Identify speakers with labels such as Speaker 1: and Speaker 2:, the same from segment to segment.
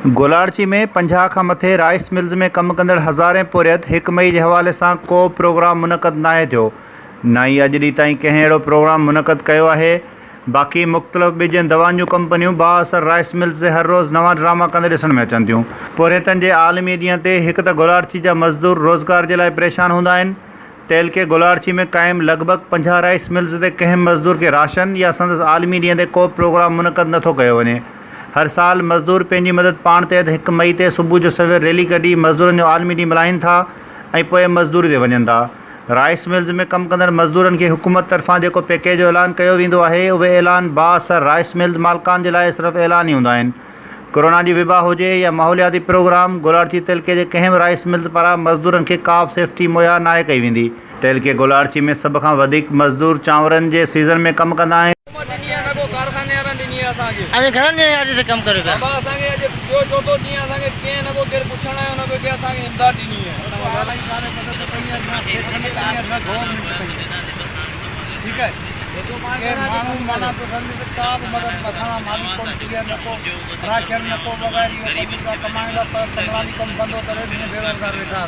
Speaker 1: गोलारची में 50 खां मथे राइस मिल्स में कम कंदड़ हज़ारें पुरियत 1 मई के हवाले से को प्रोग्राम मुनक़द नाहे थियो। ना ही अॼु ॾींहुं ताईं कंहिं अहिड़ो प्रोग्राम मुनक़द कयो आहे। बाक़ी मुख़्तलिफ़ ॿिजनि दवाउनि कंपनियूं बाअसर राइस मिल्स से हर रोज़ नवां ड्रामा कंदे ॾिसण में अचनि थियूं। पुरियतनि के आलमी ॾींहं ते हिकु त गोलारची जा मज़दूर रोज़गार के लाइ परेशान हूंदा आहिनि। तेल के गोलारची में क़ाइम लगभग 50 राइस मिल्स ते कंहिं मज़दूर के राशन या संदसि आलमी ॾींहं ते को प्रोग्राम मुनक़द नथो कयो वञे। हर साल मज़दूर पंहिंजी मदद पाण तहत 1 मई ते सुबुह जो सवेर रैली कढी मज़दूरनि जो आलमी ॾींहुं मल्हाइनि था ऐं पोइ मज़दूरी ते वञनि था। राइस मिल्स में कम कंदड़ मज़दूरनि खे हुकूमत तरफ़ां जेको पैकेज जो ऐलान कयो वेंदो आहे उहे ऐलान बाअसर राइस मिल्स मालिकान जे लाइ सिर्फ़ु ऐलान ई हूंदा आहिनि। कोरोना जी विबा हुजे या माहौलियाती प्रोग्राम, गोलारची तेलके जे कंहिं बि राइस मिल्स पारां मज़दूरनि खे का बि सेफ्टी मुहैया नाहे कई वेंदी। तेलके गोलारची में सभ खां वधीक मज़दूर चांवरनि जे सीज़न में कमु कंदा आहिनि।
Speaker 2: अभी घर में आज से कम करेगा
Speaker 3: बाबा असांखे अॼु ॿियो चोथों ॾींहुं असांखे कंहिं न को केरु पुछण आयो न को केरु असांखे इमदाद ॾिनी आहे। ठीकु आहे माण्हू माना तो का बि मदद नथा मालिक कोन थी आहे, न को राशन न को वग़ैरह कमाईंदा पर संभाली कमु बंदो करे बेरोज़गार वेठा।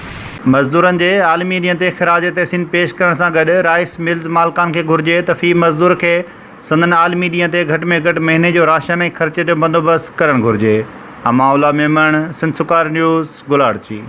Speaker 1: मज़दूरनि जे आलमी ॾींहं ते ख़िराज तहसीन पेश करण सां गॾु राइस मिल्स मालिकान खे घुरिजे त फ़ी मज़दूर खे संदन आलमी ॾींहं ते घटि में घटि महीने जो राशन ऐं ख़र्चे जो बंदोबस्तु करणु घुरिजे। अमाउला मेमण, सिंध सुकार न्यूज़, गोलारची।